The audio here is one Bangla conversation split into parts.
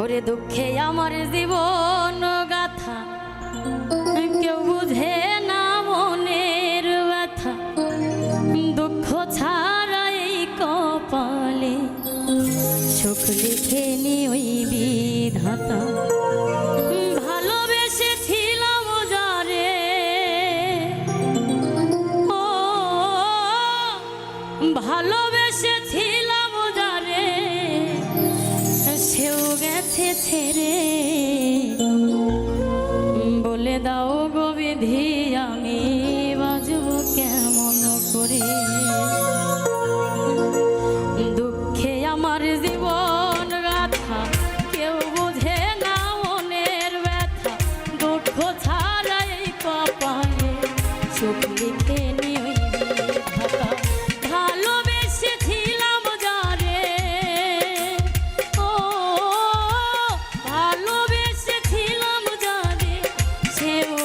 ওরে দুঃখে আমার জীবন গাথা কেউ বুঝে না মনের ব্যথা, দুঃখ ছাড়াই কপালে সুখ লিখে নি ওই বিধাতা। ভালোবেসেছিলাম যারে, ও ভালোবেসেছিলাম যারে, সেও গেছে ছেড়ে। বলে দাও গো বিধি আমি বাজব কেমন করে। দুঃখে আমার জীবন গাথা কেউ বুঝে না মনের ব্যথা, দুঃখ ছাড়াই কপালে সুখ লিখে নি ওই বিধাতা। ভালোবেসেছিলাম যারে, ও ভালোবেসেছিলাম যারে, সেও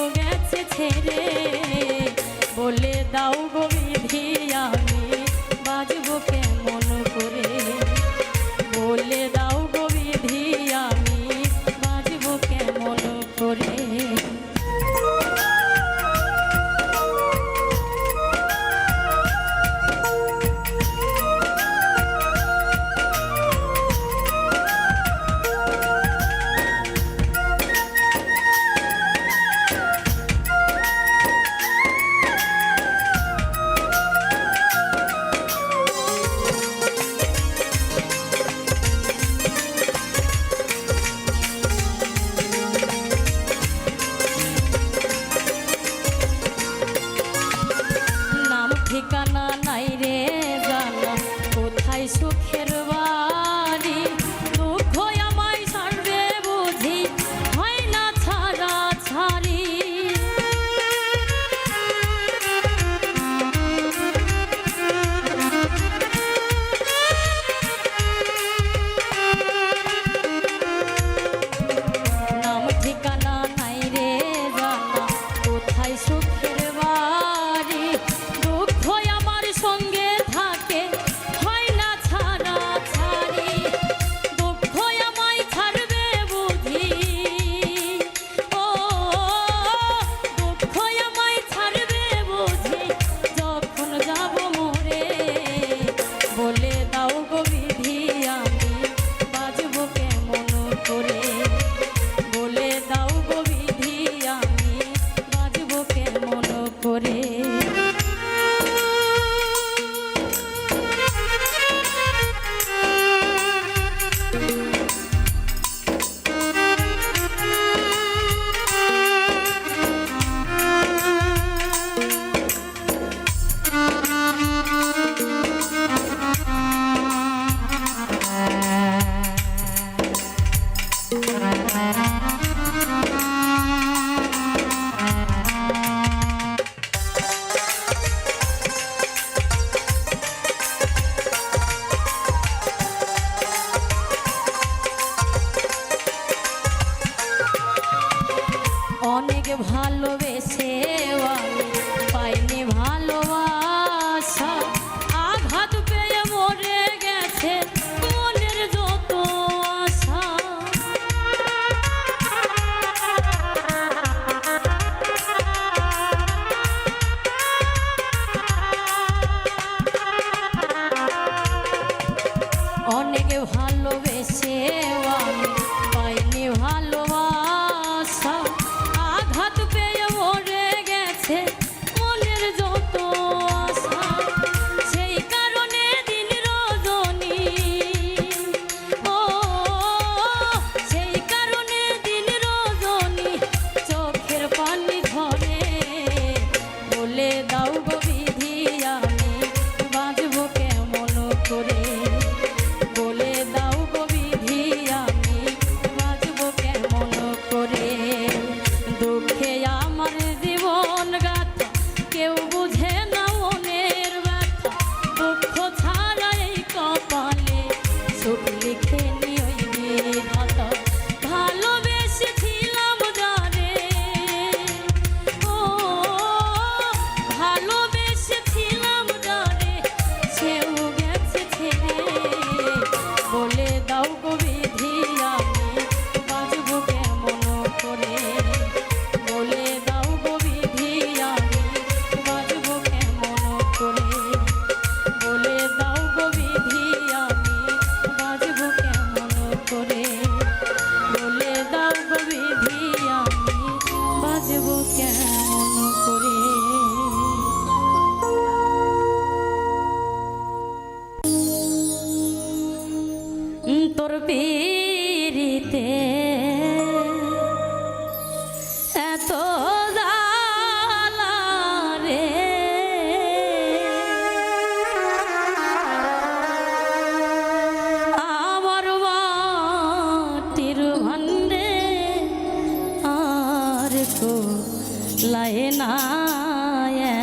লায়ে না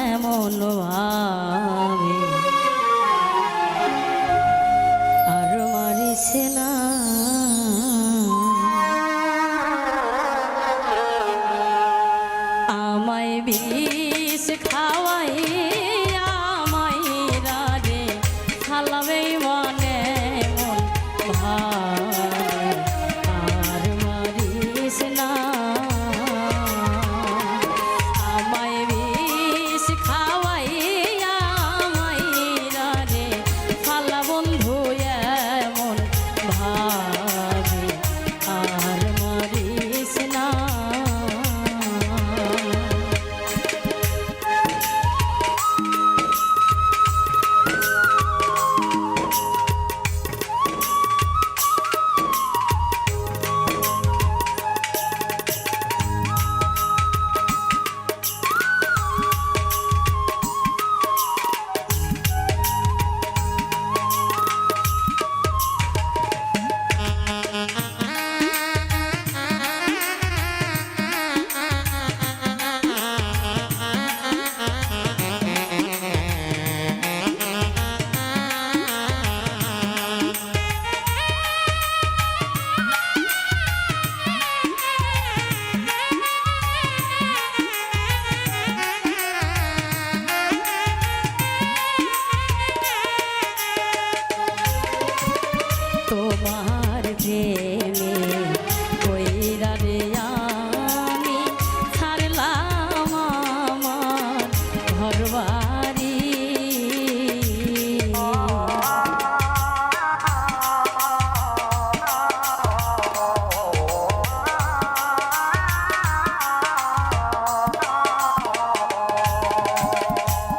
এমন ভাবে আর মারিছে না আমায় বিষ খাওয়াই আমায় রাজে খালাবে মনে মন ভাবে আর মারিস না আমায় বিষ খাওয়াই আমায় রাজে খালা বন্ধু এমন ভাবে আর মারিস না তোমার প্রেমে কইরা রে আমি ছাড়লাম আমার ঘরবাড়ি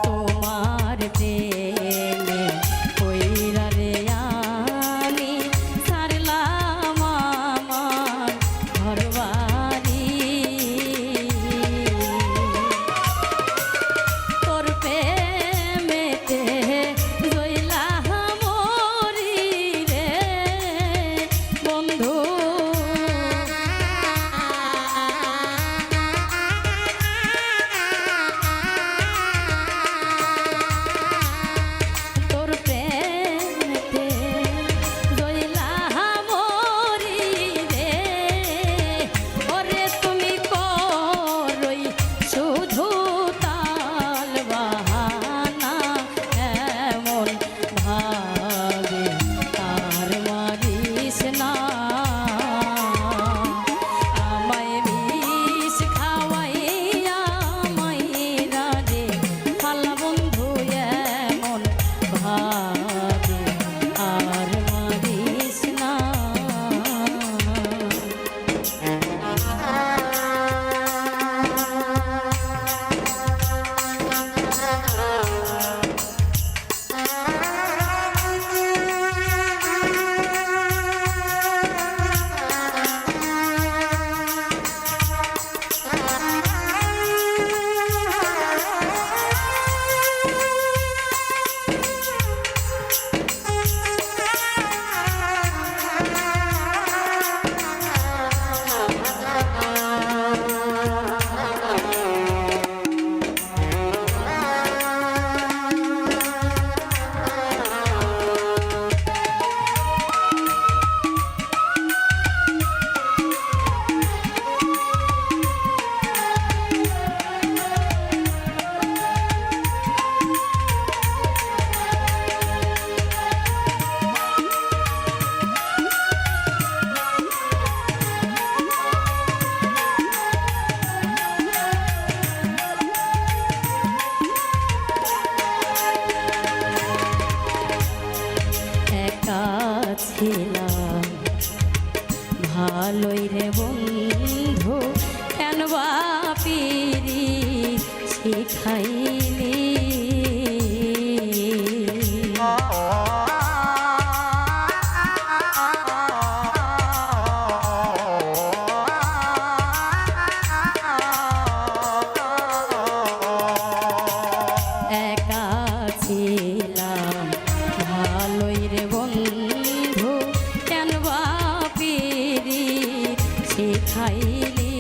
তোমার প্রেমে কইরা রে আমি ছাড়লাম আমার ঘরবাড়ি তোর প্রেমেতে জইলা মরি রে বন্ধু তোর প্রেমেতে জইলা মরি রে ওরে তুমি করই শুধু তাল বাহানা এমন ভাবে তার মারিস না আমায় বিষ খাওয়াই আমায় রাজে খালা বন্ধু এমন ভাবে আর মারিস না একা ছিলাম ভালোই রে বন্ধু কেন বা পিরি শিখাইলি একা ছিলাম ভালোই রে বন্ধু কেন বা পিরি শিখাইলি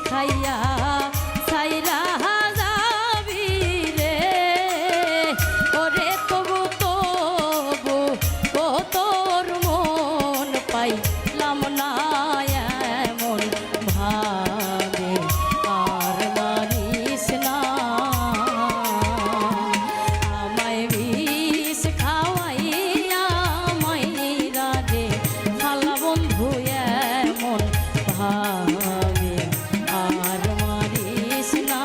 খাইয়া সাইরা যাবি রে ওরে তবু তবু ও তোর মন পাইলাম না এমন ভাবে আর মারিস না আমায় বিষ খাওয়াইয়া মাইরা রে খালা বন্ধু এমন ভাবে আর মারিস না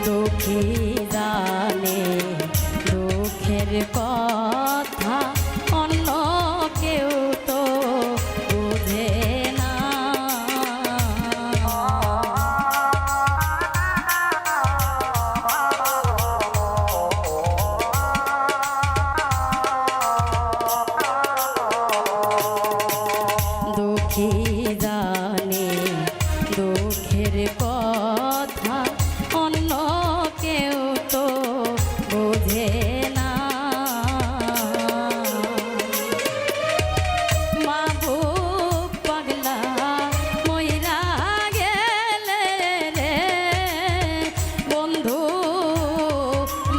দুঃখী জানে দুঃখের কথা অন্য কেউ তো বুঝে না দুঃখী জানে দুঃখের কথা অন্য কেউ তো বোঝে না মা বুক পাগলা মইরা গেলে রে বন্ধু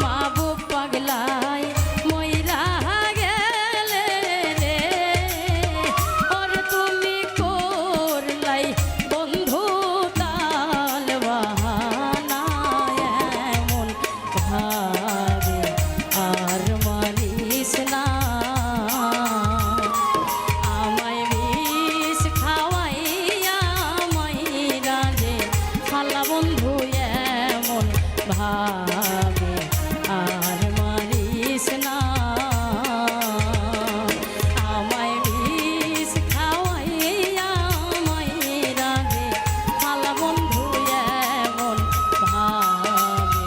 মা বুক পাগলাই মইরা গেলে রে ওর তুমি করলাই বন্ধু তাল বাহানা এমন ভাবে আর মারিস না আমায় বিষ খাওয়াইয়া মাইরা রে খালা বন্ধু এমন ভাবে আর মারিস না আমায় বিষ খাওয়াইয়া মাইরা রে খালা বন্ধু এমন ভাবে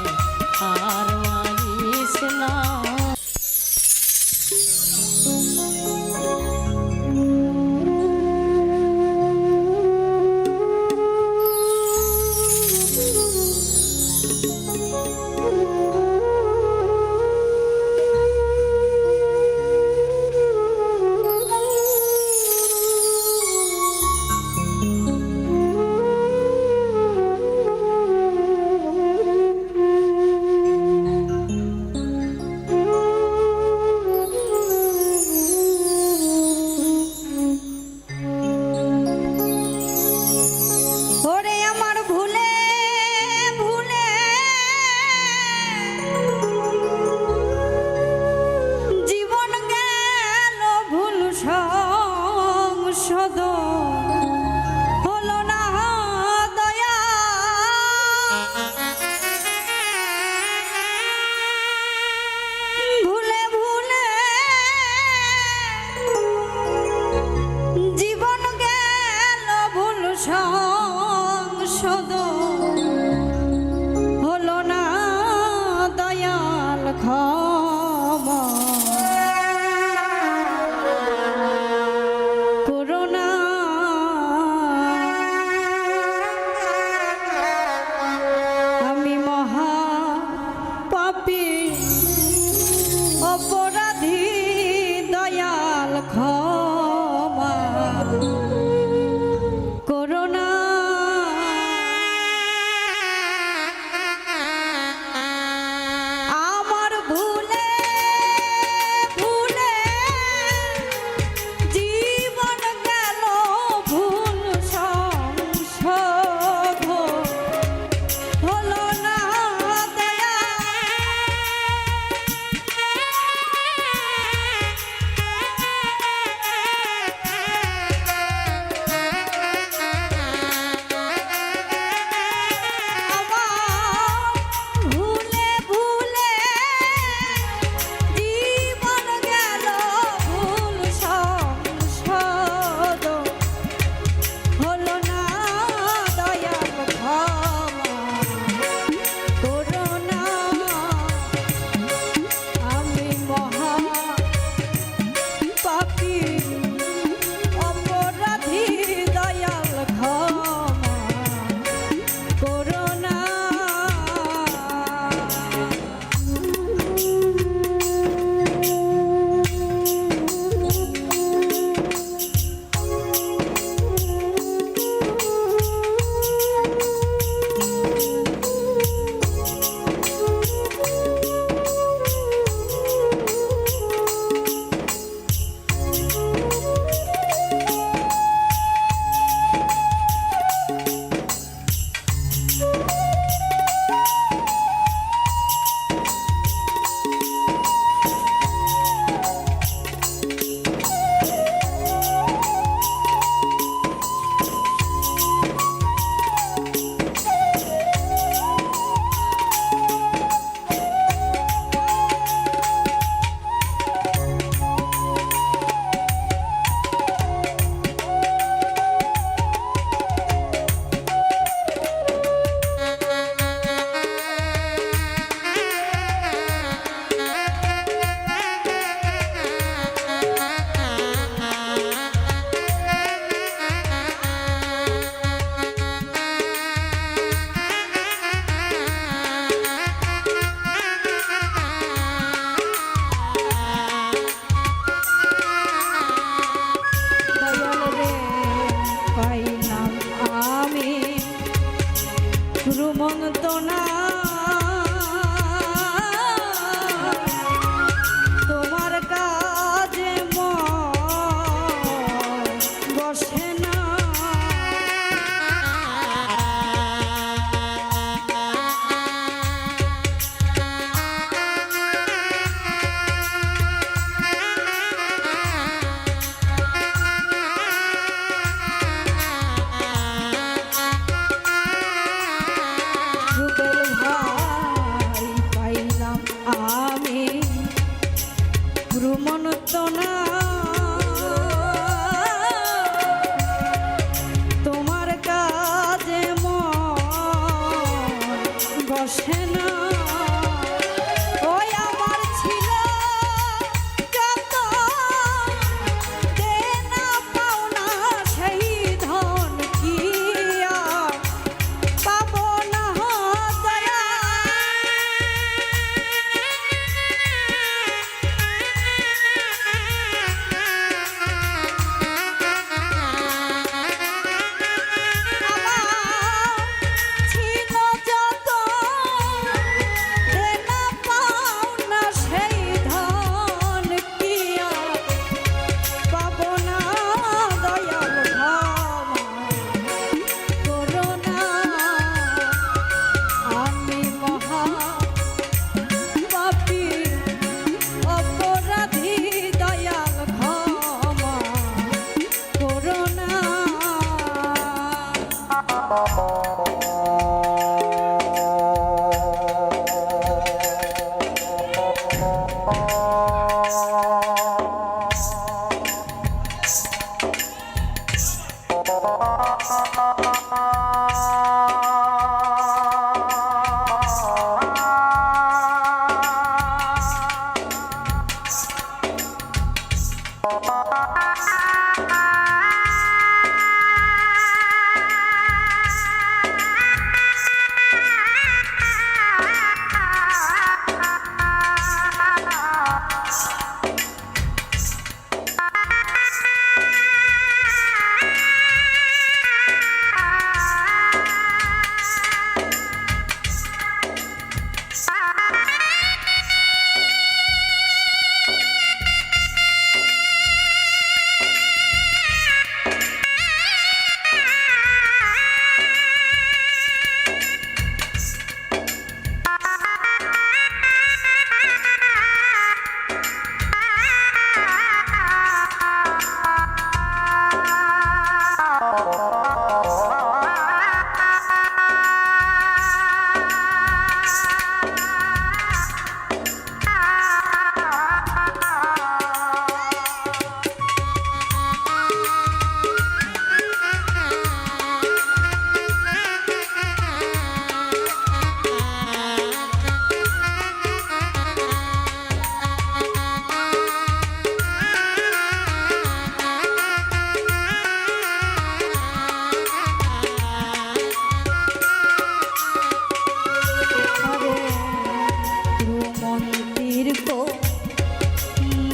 আর মারিস না ওরে আমার ভুলে ভুলে জীবন গেল ভুল সংশোধ হলো না দয়া ভুলে ভুলে জীবন গেল ভুল সংশোধ হলো না দয়াল ক্ষমা করুণা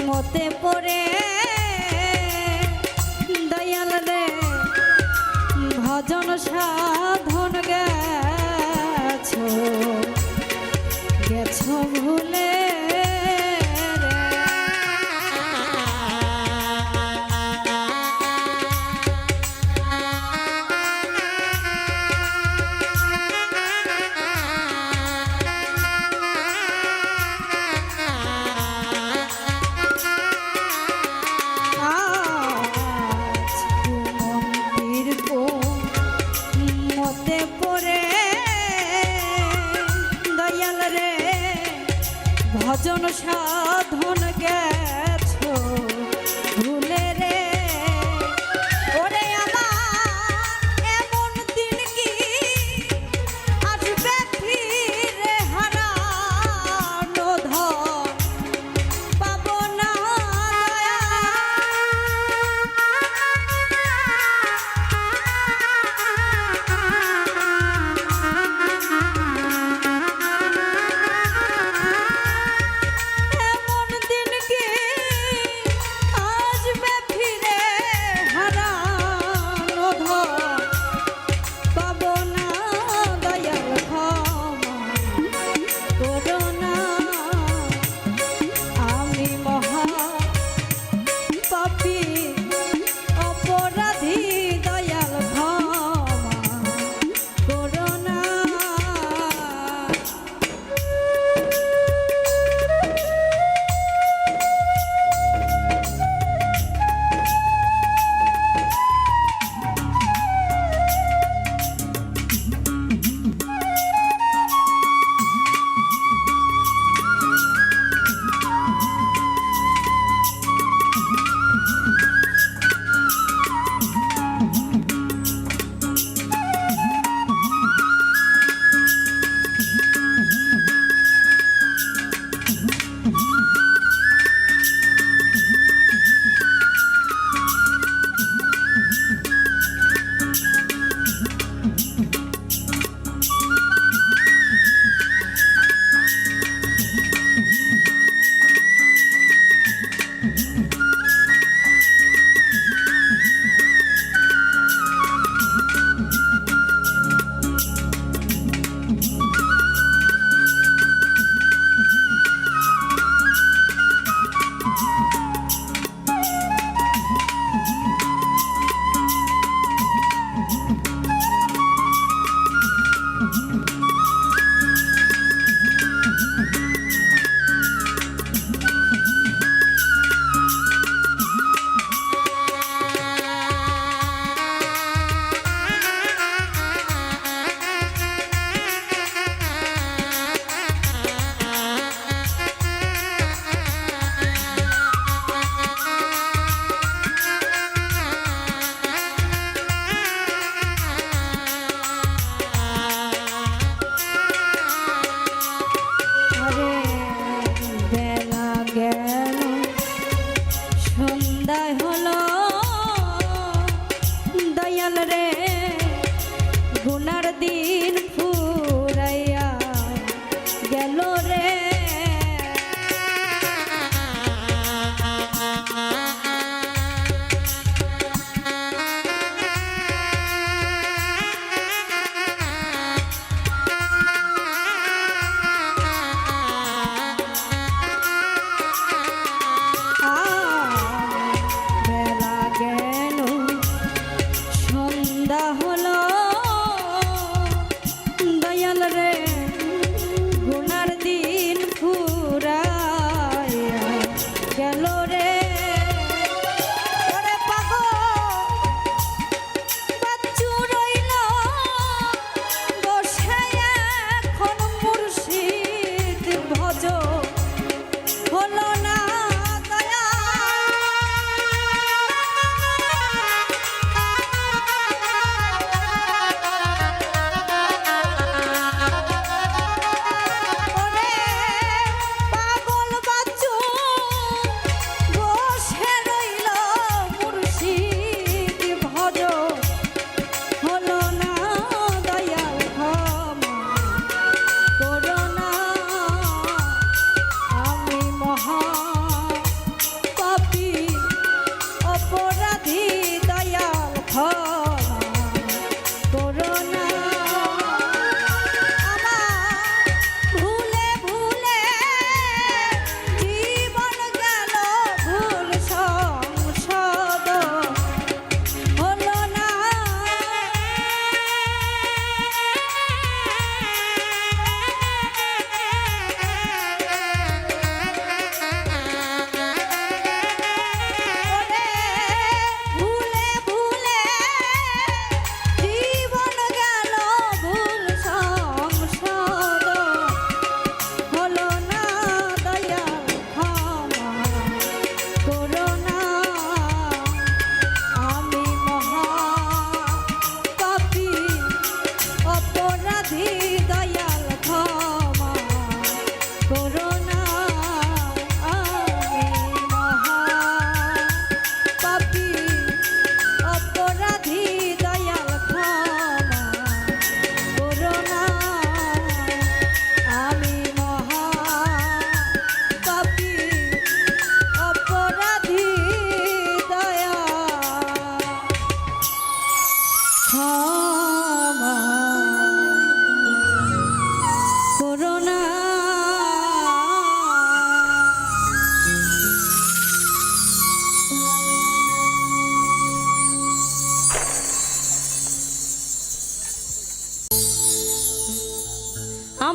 মতে পড়ে দয়াল রে ভজন সাধন গেছো ভুলে ভজন সাধন গেছো ভুলে রে ওরে আমার এমন দিন কি আসবে ফিরে হারানো ধন পাবো না এমন দিন কি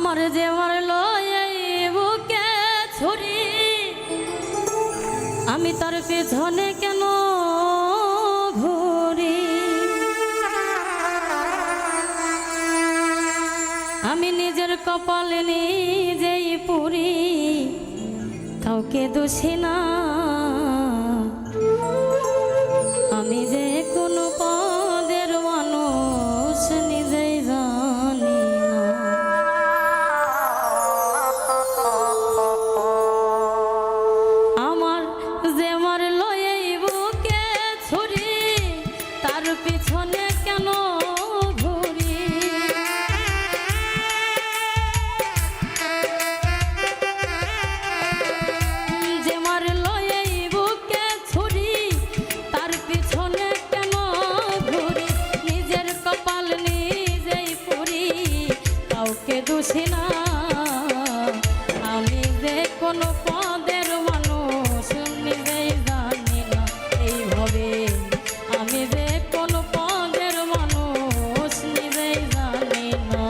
আমার যে মারলো এই বুকে ছুরি, আমি তার পেছনে কেন ঘুরি? আমি নিজের কপালে নিজেই পুরি, কাউকে দোষী না। আমি যে কোনো পদের মানুষ নিজেই জানি না। আমার যে মারলো এই বুকে ছুরি, তার পিছনে কেন ঘুরি? যে মারলো এই বুকে ছুরি, তার পিছনে কেন ঘুরি? নিজের কপাল নিজেই পুরি, কাউকে দোষী না। আমি যে কোনো পদের মানুষ নিজেই জানি না। এইভাবে আমি যে কোনো পদের মানুষ নিজেই জানি না।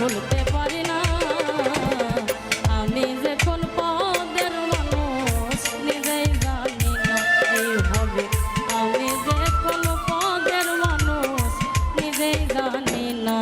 ভুলতে পারি না। আমি যে কোন পদের মানুষ নিজেই জানি না। এইভাবে আমি যে কোন পদের মানুষ নিজেই জানি না।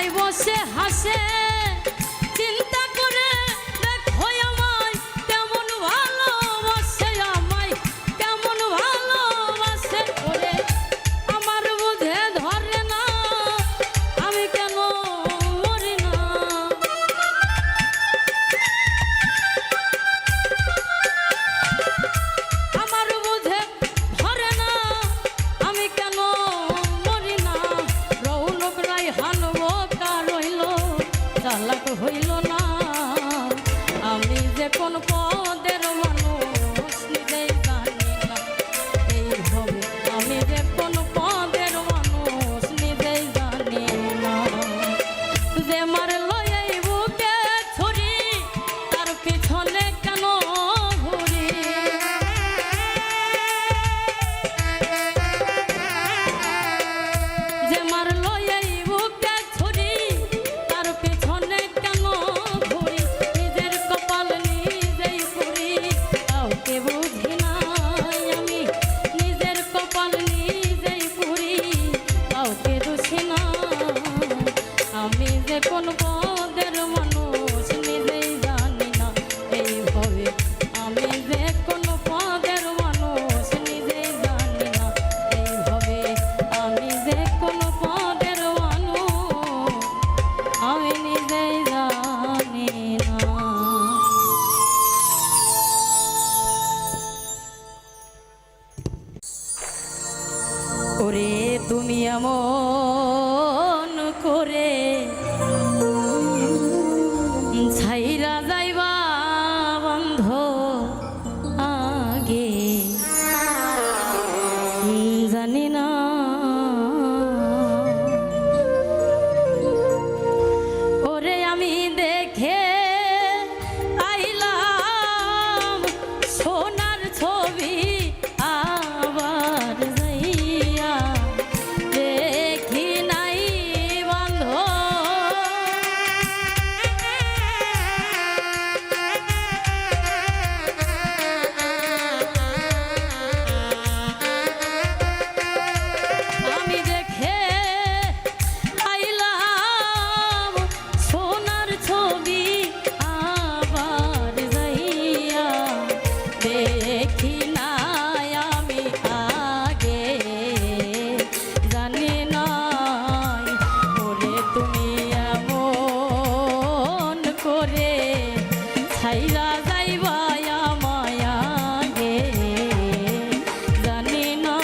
জায়গায় বসে হাসে চিন্তা করে দেখো আমায় কেমন ভালোবাসে আমায় কেমন ভালোবাসে করে আমার বুঝে ধরে না আমি কেন মরি না আমার বুঝে ধরে না আমি কেন মরি না রৌনক রাই হানবো কার হইল চালাক হইল না আমি যে কোন পদের মানুষ নিজেই জানি না এইভাবে আমি যে কোন পদের মানুষ নিজেই জানি না যে মারলো এই বুকে ছুরি তার পিছনে কেন ঘুরি যে মারলো এই বুকে ছুরি তার পিছনে কেন ঘুরি নিজের কপাল নিজেই পুরি কাউকে বুঝি নাই আমি নিজের কপাল নিজেই পুরি কাউকে দোষী না আমি যে কোন পদের মানুষ নিজেই জানি না এইভাবে আমি যে কোন পদের মানুষ নিজেই জানি না এইভাবে আমি যে কোন পদের মানুষ আমি নিজেই জানি না ওরে তুমি এমন করে ছাইরা যাইবা বন্ধ আগে জানি না ওরে আমি দেখে আইলাম সোনার ছবি আবার যাইয়া দেখি নাই বন্ধ আমি দেখে আইলাম সোনার ছবি আবার যাইয়া দেখি নাই আমি আগে জানি নাই ওরে তুমি এমন করে ছাইরা যাইবা আমায় আগে জানি না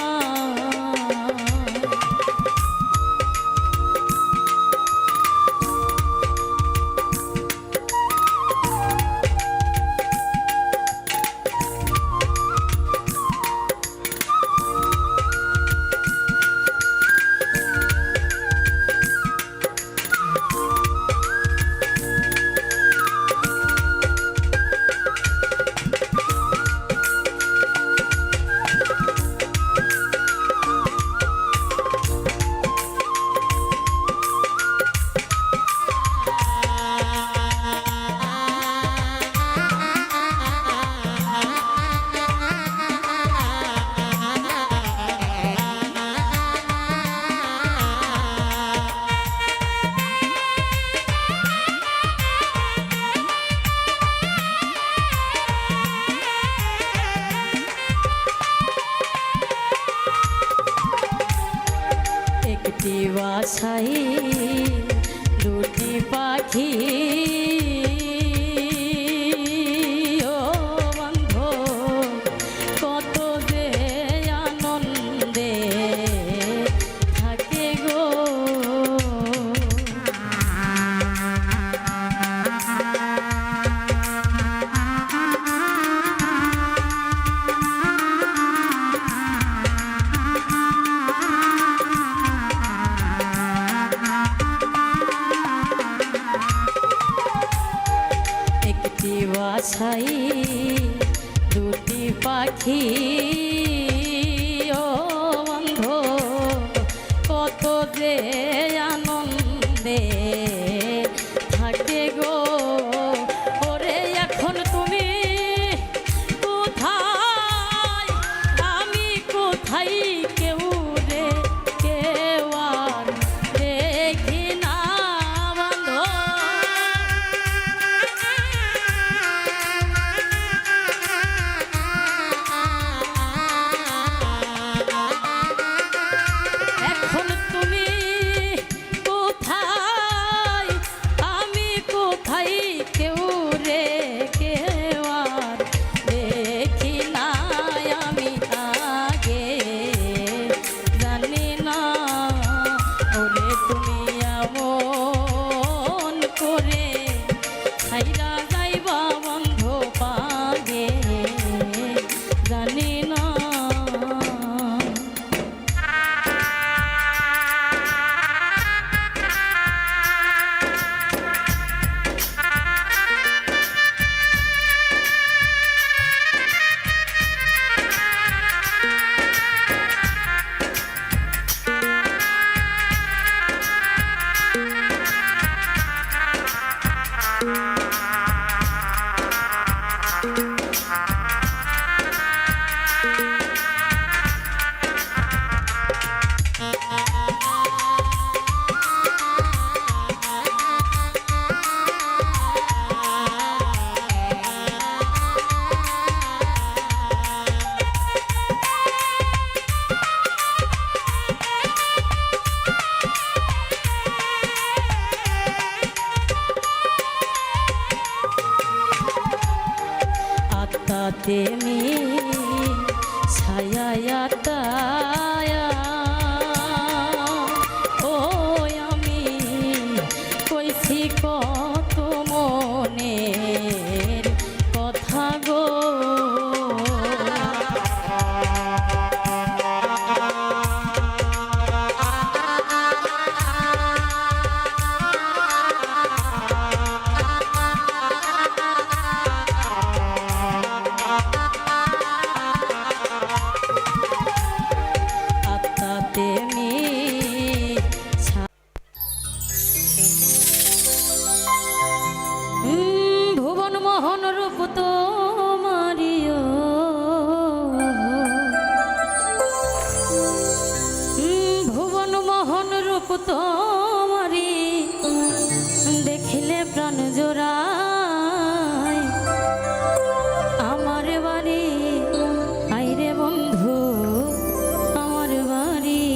একটি বাসাই দুটি পাখি ও বন্ধু কত যে আনন্দে থাকে গো বাসাই দুটি পাখি ও বন্ধু কত যে আনন্দে থাকে গো ওরে এখন তুমি কোথায় আমি কোথায় কেউ রে কেউ আর দেখি না তেমি ছায়া ও আমি কইছি কত মনের কথা গো ভুবন মোহন রূপ তোমারিও ভুবন মোহন রূপ তোমারি দেখিলে প্রাণ জোড়ায় আমার বাড়ি আইরে বন্ধু আমার বাড়ি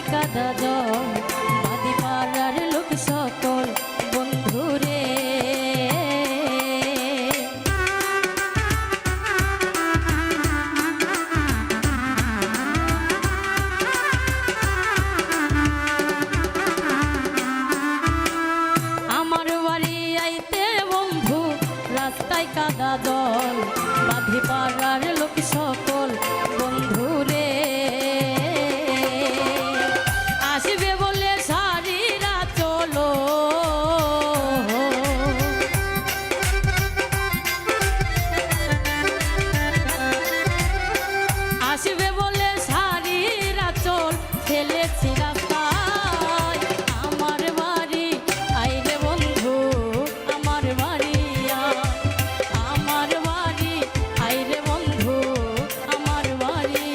কাদা জল বাদি পাড়ার লোক সকল বন্ধুরে আমার বাড়ি আইতে বন্ধু রাস্তায় কাদা জল বাদি পাড়ার লোক সকল বন্ধুরে আসবে বলে সারিরা চলো আসবে বলে সারিরা চল ফেলেছি রাস্তায় আমার বাড়ি আইরে বন্ধু আমার বাড়ি আমার বাড়ি আইরে বন্ধু আমার বাড়ি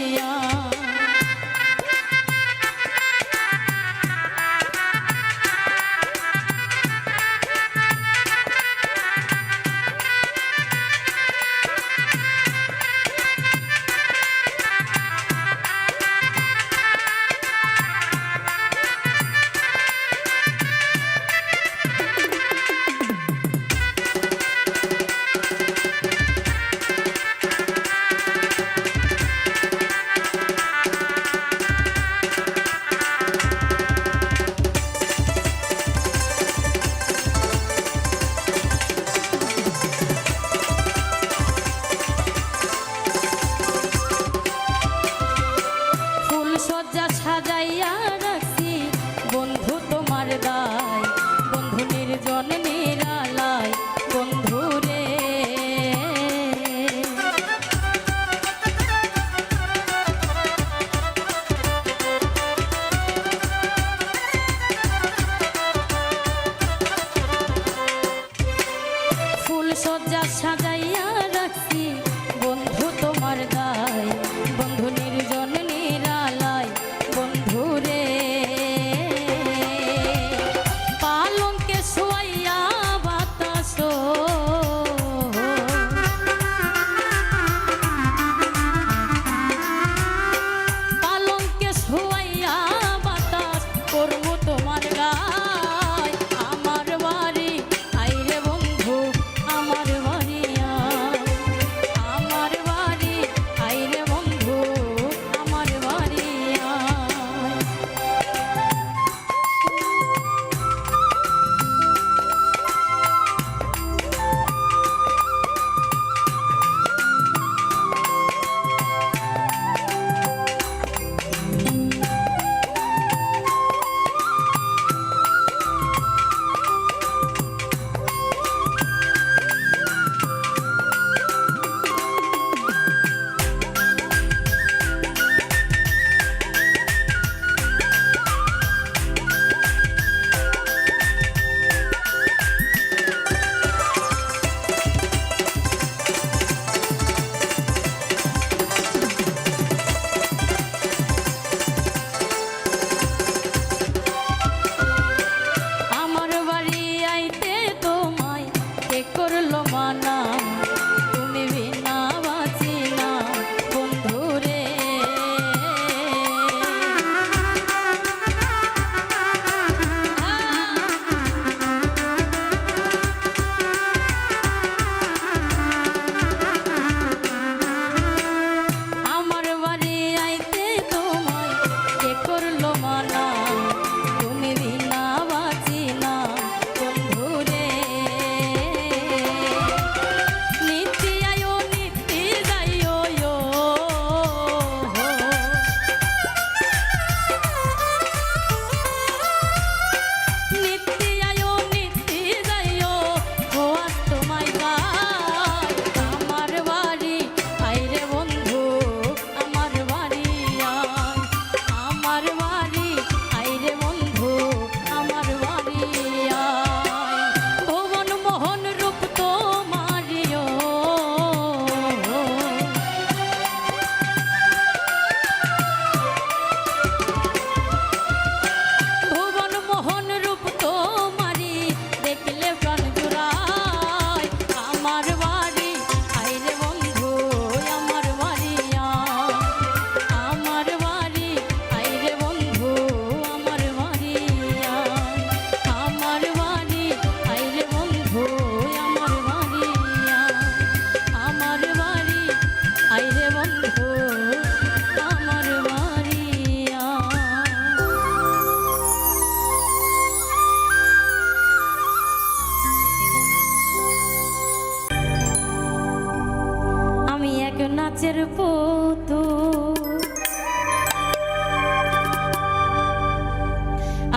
সাজাইয়া রাখছি বন্ধু তোমার দায় বন্ধু নির্জন নিরালায় বন্ধু রে ফুল সজ্জা সাজাইয়া রাখছি বন্ধু তোমার দায় বন্ধু নির্জন নিরালায় বন্ধু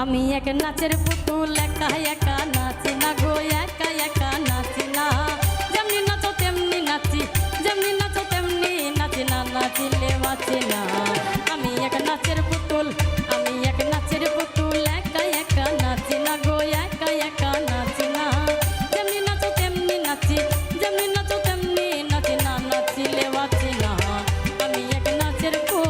আমি এক নাচের পুতুল একা একা নাচি না গো একা একা নাচি না যেমনি নাচো তেমনি নাচি যেমনি নাচো তেমনি নাচি না নাচিলে বাঁচি না আমি এক নাচের পুতুল আমি এক নাচের পুতুল একা একা নাচি না গো একা একা নাচি না যেমনি নাচো তেমনি নাচি যেমনি নাচো তেমনি নাচি না নাচিলে বাঁচি না আমি এক নাচের পুতুল।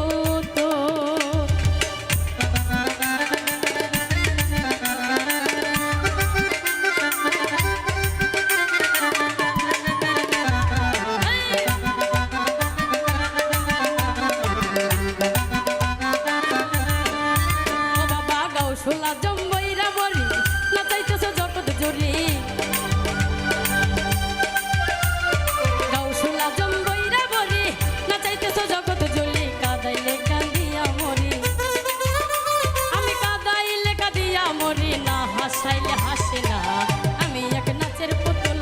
শোলা জম্বইরা বলি নাচাইতেছ জগৎ জুড়ি গাও শোলা জম্বইরা বলি নাচাইতেছ জগৎ জুড়ি কাদাইলে কাঁদিয়া মরি আমি কাদাইলে কাঁদিয়া মরি না হাসাইলে হাসি না আমি এক নাচের পুতুল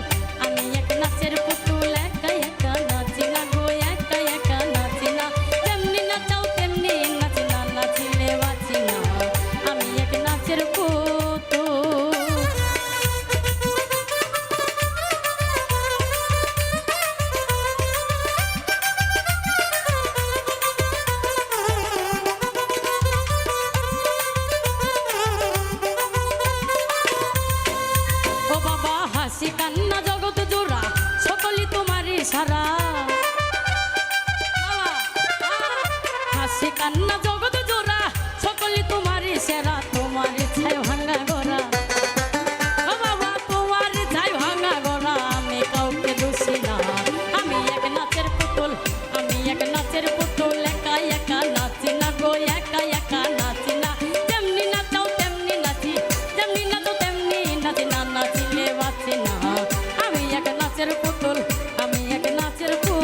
আমি এক নাচের পুতুল একা একা নাচি না গো একা একা নাচি না যেমনি নাচাও তেমনি নাচি না নাচিলে বাঁচি না আমি এক নাচের পুতুল। ও বাবা হাসি কান্না জগৎ জোড়া সকলই তোমার ইশারা হাসি কান্না জগৎ জোড়া সকলই তোমার সেরা তোমার ছাই ভাঙা গোরা ও বাবা তোমার ছাই ভাঙা গোরা আমি কাউকে দোষী না আমি এক নাচের পুতুল আমি এক নাচের পুতুল একা একা নাচি না গো একা একা নাচি না যেমনি নাচাও তেমনি নাচি যেমনি নাচো তেমনি নাচি না নাচিলে বাঁচি না আমি এক নাচের পুতুল আমি এক নাচের পুতুল।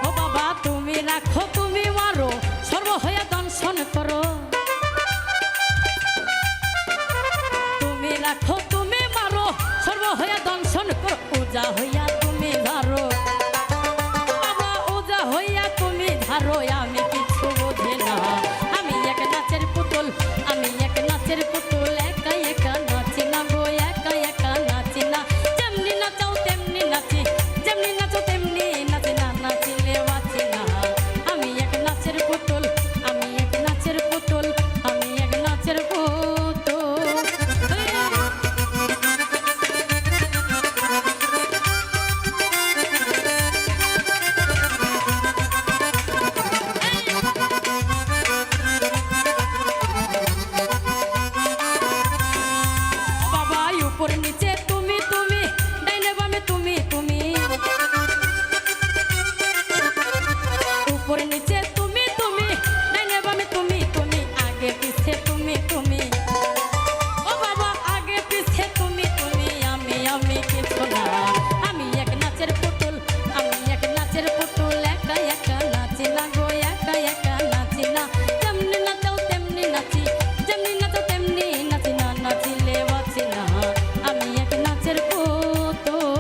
ও বাবা তুমি রাখো তুমি মারো সর্ব হইয়া দংশন করো তুমি রাখো তুমি মারো সর্ব হইয়া দংশন করো পূজা হইয়া তুমি ধারো বাবা ওজা হইয়া তুমি ধারো আমি কিছু বোঝে না আমি এক নাচের পুতুল আমি এক নাচের পুতুল একা একা নাচি না গো একা একা নাচি না যেমনি নাচাও তেমনি নাচি যেমনি নাচো তেমনি নাচি না নাচিলে বাঁচি না আমি এক নাচের পুতুল আমি এক নাচের পুতুল আমি এক নাচের পুতুল। বাবা উপর নিচে তুমি তুমি ডাইনে বামে তুমি তুমি উপর নিচে তুমি তুমি ডাইনে বামে তুমি তুমি আগে পিছে তুমি তুমি ও বাবা আগে পিছে তুমি তুমি আমি কিছু না আমি এক নাচের পুতুল আমি এক নাচের পুতুল একা একা নাচি না গো একা একা নাচি না যেমনি নাচাও তেমনি নাচি যেমনি নাচো তেমনি নাচি না নাচিলে বাঁচি না আমি এক নাচের পুতুল।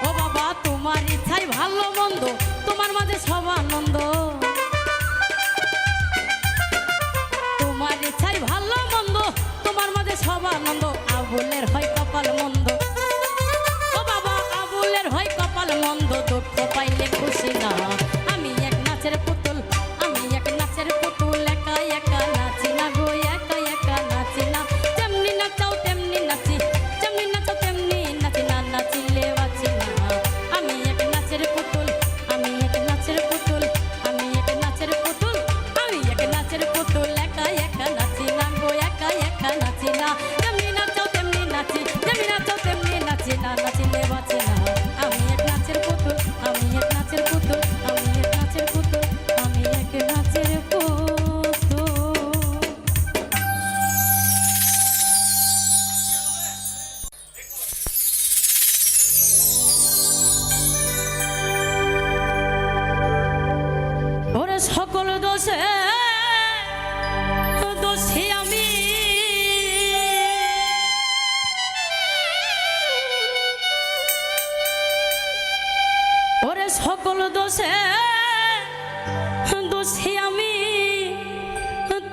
ও বাবা তোমার ইচ্ছাই ভালো মন্দ তোমার মাঝে সব আনন্দ তোমার ইচ্ছাই ভালো মন্দ তোমার মাঝে সব আনন্দ আবুলের হয় কপাল মন্দ ও বাবা আবুলের হয় কপাল মন্দ দুঃখ পাইলে খুশি না আমি এক নাচের পুতুল আমি এক নাচের পুতুল একা একা নাচি না গো একা একা নাচি না যেমনি দোষে দোষী আমি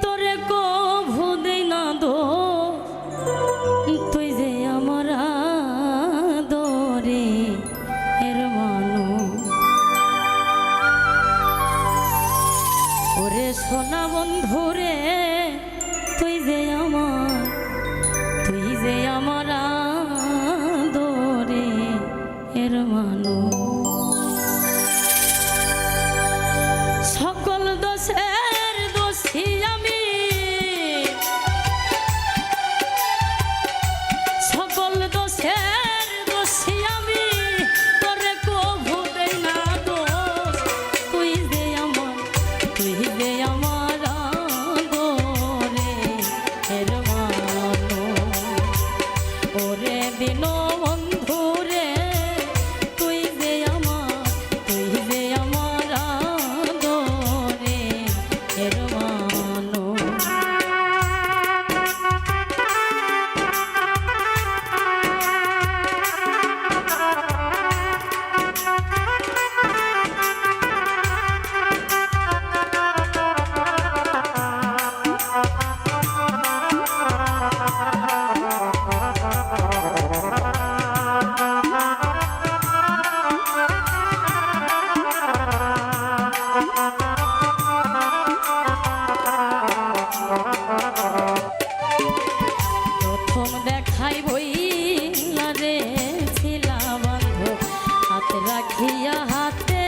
তোরে কভু দেই না দোষ তুই যে আমার আদরে এর মানো ওরে সোনা বন্ধুরে তুই যে আমার আদরে এর মানো সকল দোষের দোষী আমি সকল দোষের দোষী আমি তোরে কভু দেই না দোষ তুই যে আমার আদরে এর মানো ওরে দিন বন্ধুরে তুই যে আমার আদরে এর মানো প্রথম দেখাই বইলা রে ছিলা বান্ধব হাত রাখিয়া হাতে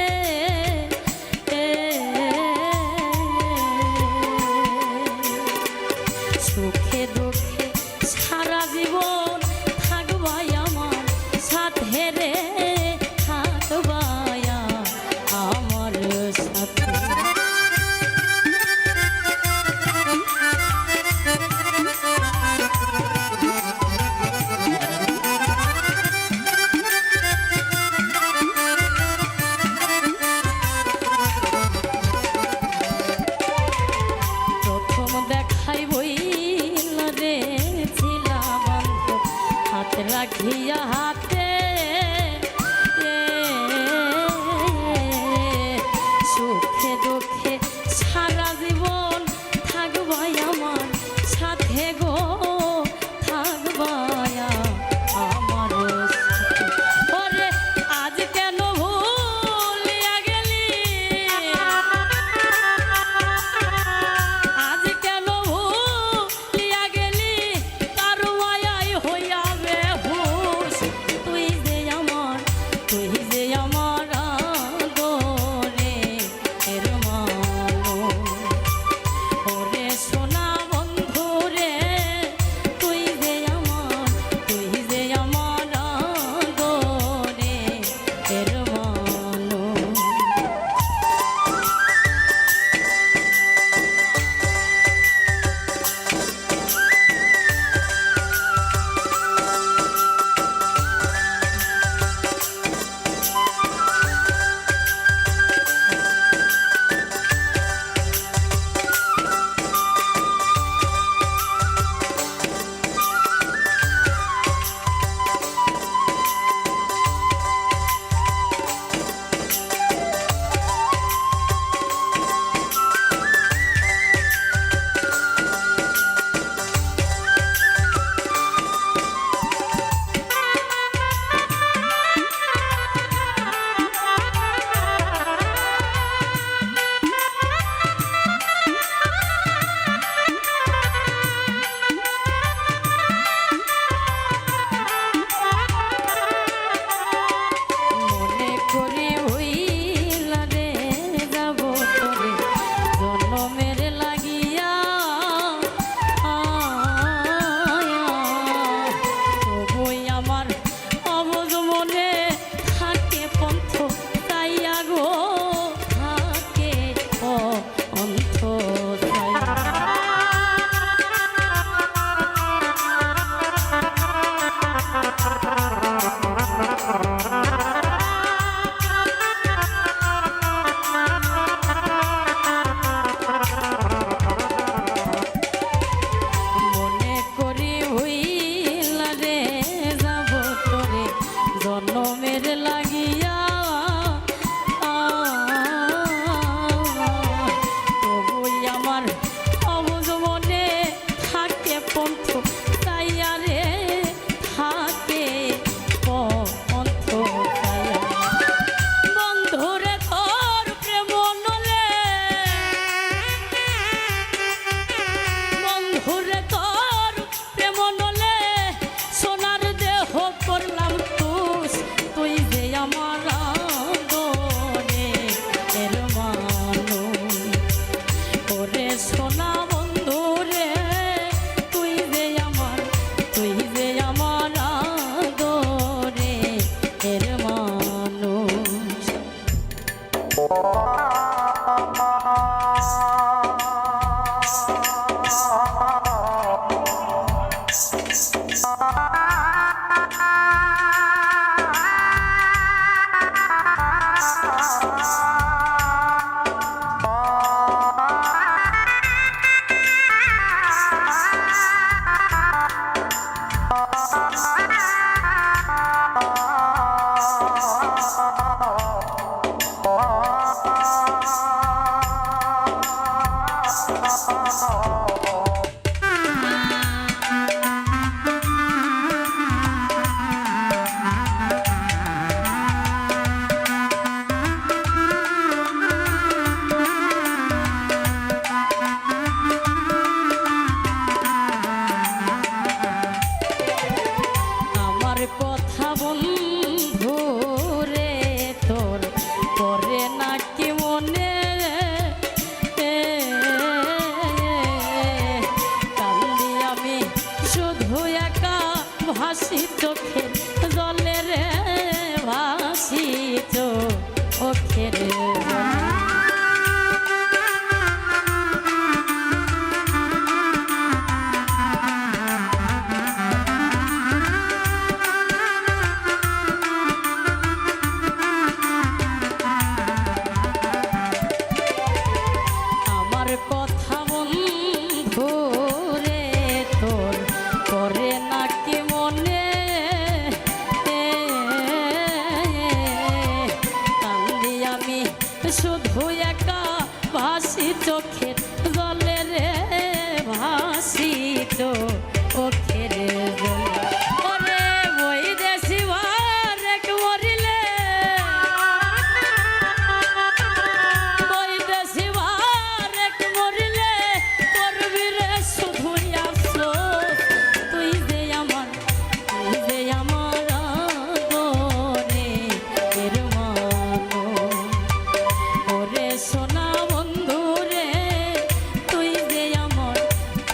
সুখে দুঃখে সারা জীবন থাকবাই আমার সাথে রে থাকবাই আমার সাথে প্রথম দেখাই বইলা রে ছিলা বান্ধব হাত রাখিয়া হাতে সুখে দুঃখে সারা জীবন থাকবাই আমার সাথে গো থাকবাই আমার সাথে ওরে আজ কেন ভুলিয়া গেলি আজ কেন ভুলিয়া গেলি তার মায়াই হইয়া বেহুশ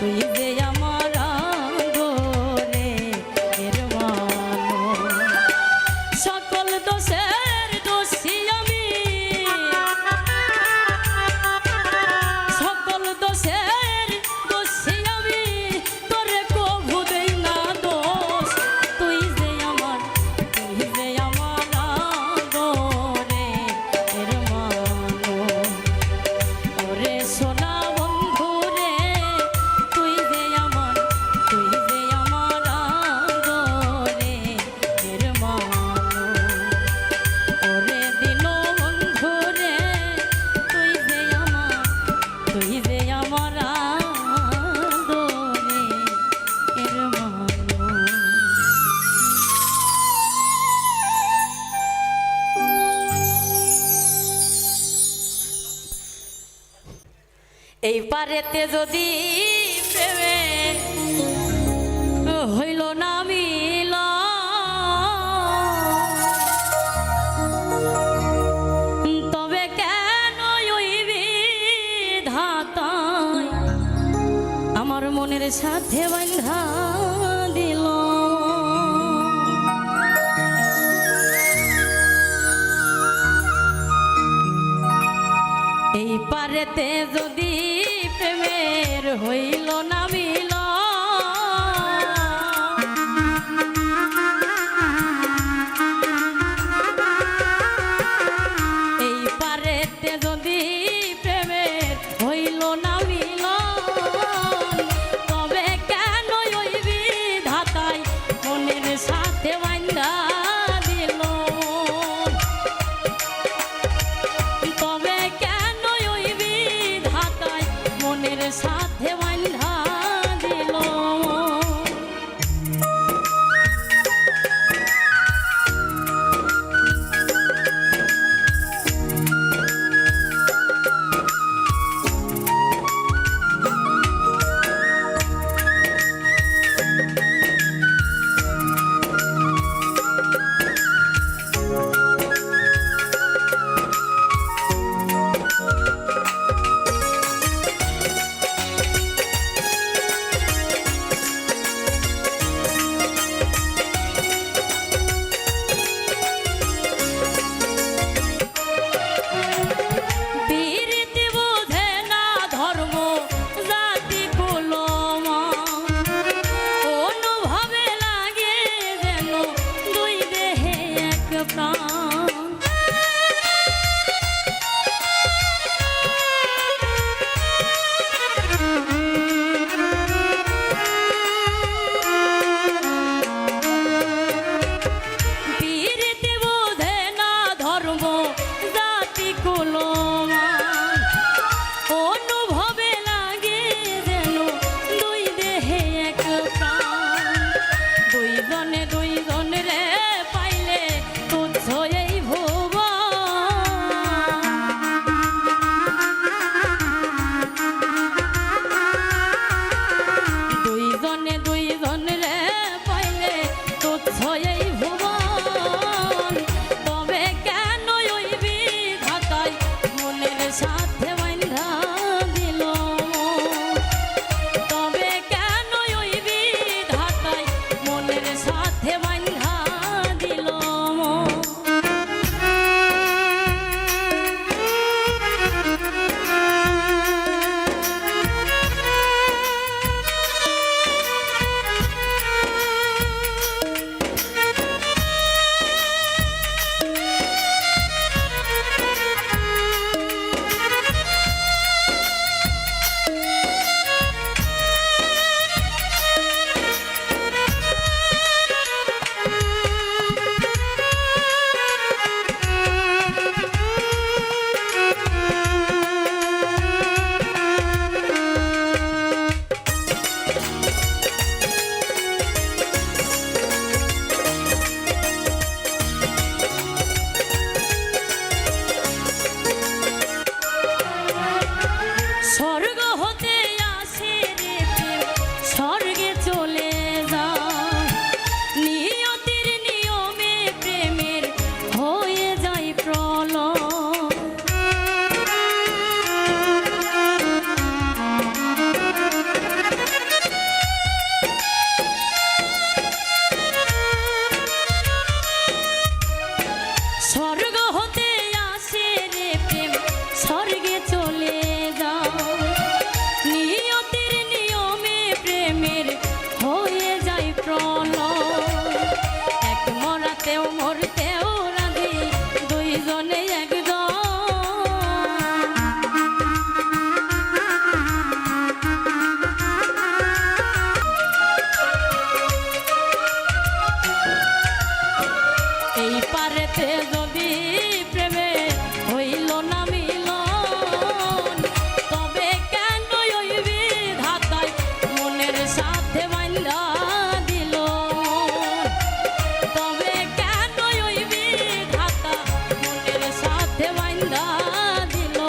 তুই যে আমার আদরে এর মানুষ সকল দোষের দোষী আমি সকল দোষের দোষী আমি তোরে কভু দেই না দোষ তুই যে আমার আদরে এর মানুষ ওরে সোনা বন্ধু রে তুই যে আমার আদরে এর মানুষ ওরে দিন বন্ধু রে তুই যে আমার আদরে এর মানুষ এই পারেতে যদি প্রেমে হইল না মিল তবে কেন ওই বিধাতায় আমার মনের সাথে বাঁধা দিল এই পারেতে যদি প্রেমের হইল না মিল এই পারেতে যদি প্রেমের হইল না মিল তবে কেন ওই বিধাতায় মনের সাথে বাঁধা দিল তবে কেন ওই বিধাতায় মনের সাথে বাঁধা সাথে বান্ধা দিল তবে কেন ওই বিধাতা মনের সাথে বান্ধা দিল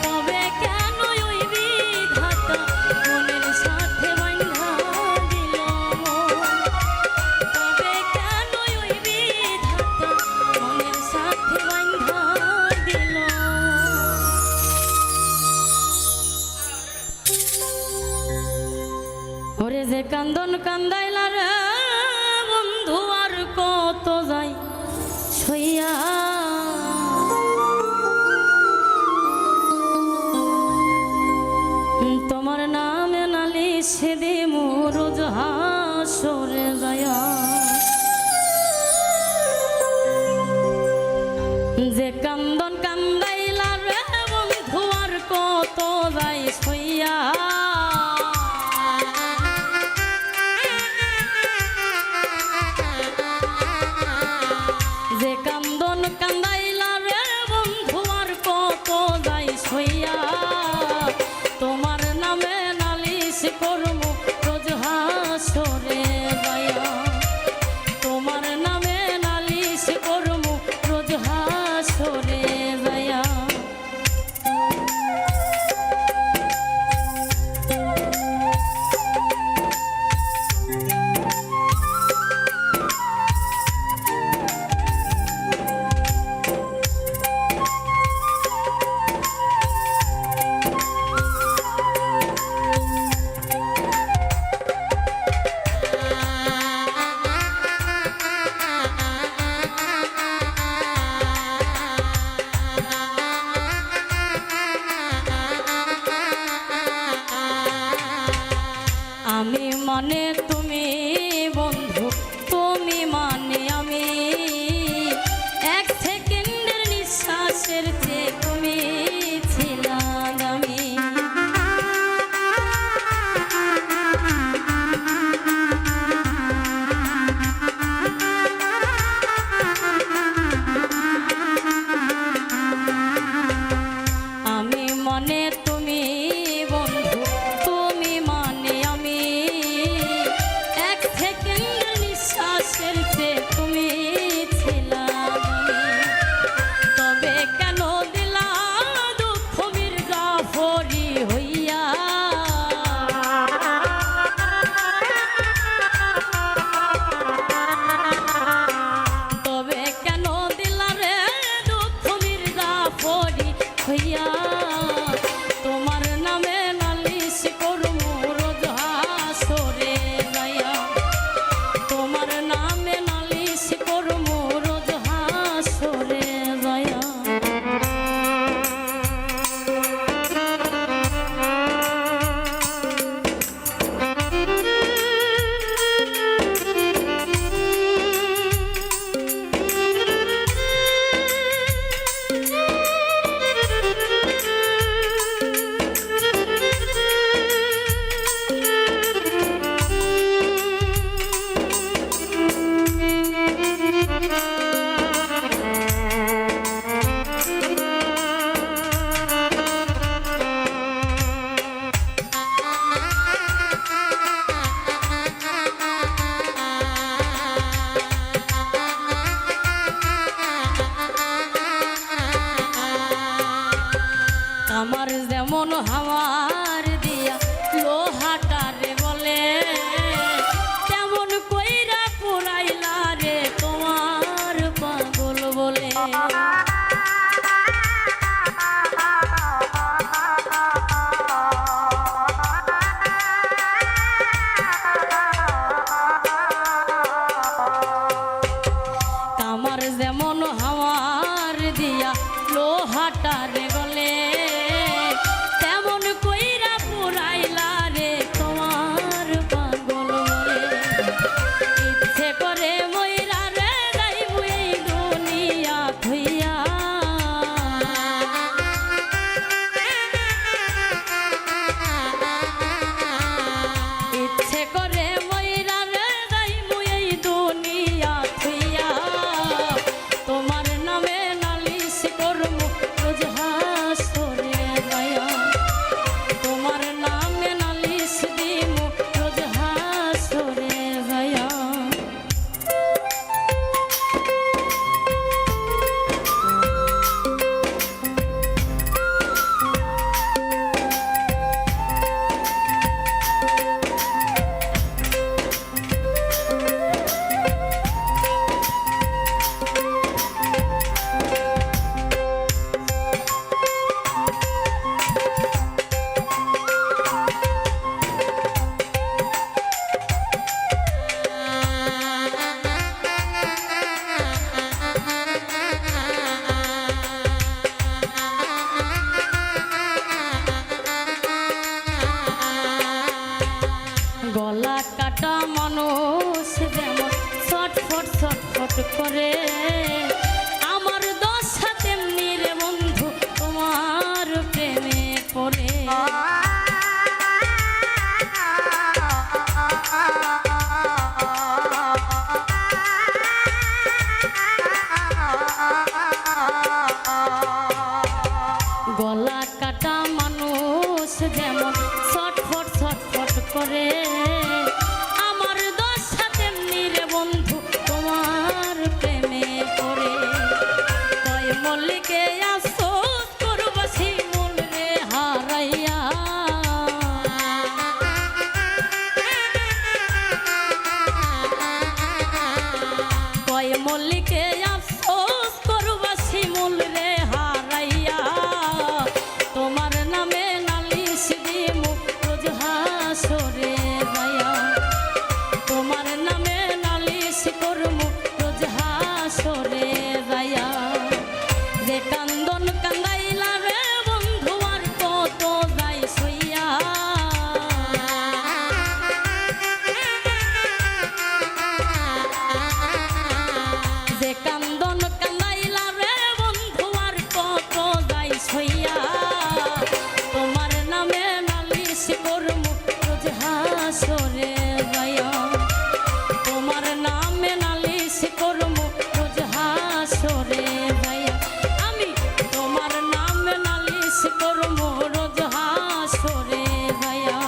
তবে কেন ওই বিধাতা মনের সাথে বান্ধা দিল তবে কেন ওই বিধাতা মনের সাথে বান্ধা দিল। ওরে যে কান্দন কান্দাইলা রে বন্ধু আর কত যাই সইয়া তোমার নামে নালিশ দিমু রোজ হাসরে যায়া যে কান্দন কান্দাইলা রে বন্ধু আর কত যাই সইয়া যে কান্দন কান্দাইলা রে বন্ধু আর কত যাই সইয়া তোমার নামে নালিশ করমু রোজ হাসরে যায়া তোমার নামে নালিশ করমু রোজ হাসরে যায়া। আমি মানে তুমি বন্ধু তুমি মানে আমি এক সেকেন্ডের নিঃশ্বাসের চেয়ে তুমি ছিলা দামি আমি মনে তুমি বন্ধু তুমি মানে আমি মানুষ যেমন ছটফট ছটফট করে, আমার দশা তেমনি রে বন্ধু তোমার প্রেমে পড়ে। গলা কাটা মানুষ যেমন ছটফট ছটফট করে, আমার দশা তেমনি রে বন্ধু তোমার প্রেমে পড়ে। কয় মল্লিকে আফসোস করব শিমুল রে হারাইয়া, কয় মল্লিকে আফসোস করব শিমুল রে হারাইয়া, তোমার নামে নালিশ দিমু রোজ হাসরে যাইয়া, তোমার নামে নালিশ করমু রোজ হাসরে যাইয়া। যে কান্দন কান্দাইলা রে বন্ধু আর কত যাই সইয়া, যে কান্দন কান্দাইলা রে বন্ধু আর কত যাই সইয়া, তোমার নামে নালিশ করমু রোজ হাসরে যাইয়া, তোমার নামে নালিশ করমু রোজ হাসরে যাইয়া। আমি তোমার নামে নালিশ করমু রোজ হাসরে যাইয়া,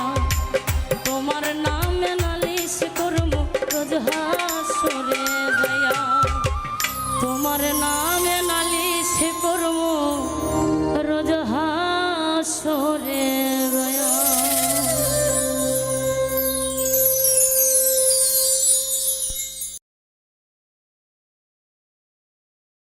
তোমার নামে নালিশ করমু রোজ হাসরে যাইয়া, তোমার নামে নালিশ করমু রোজ হাসরে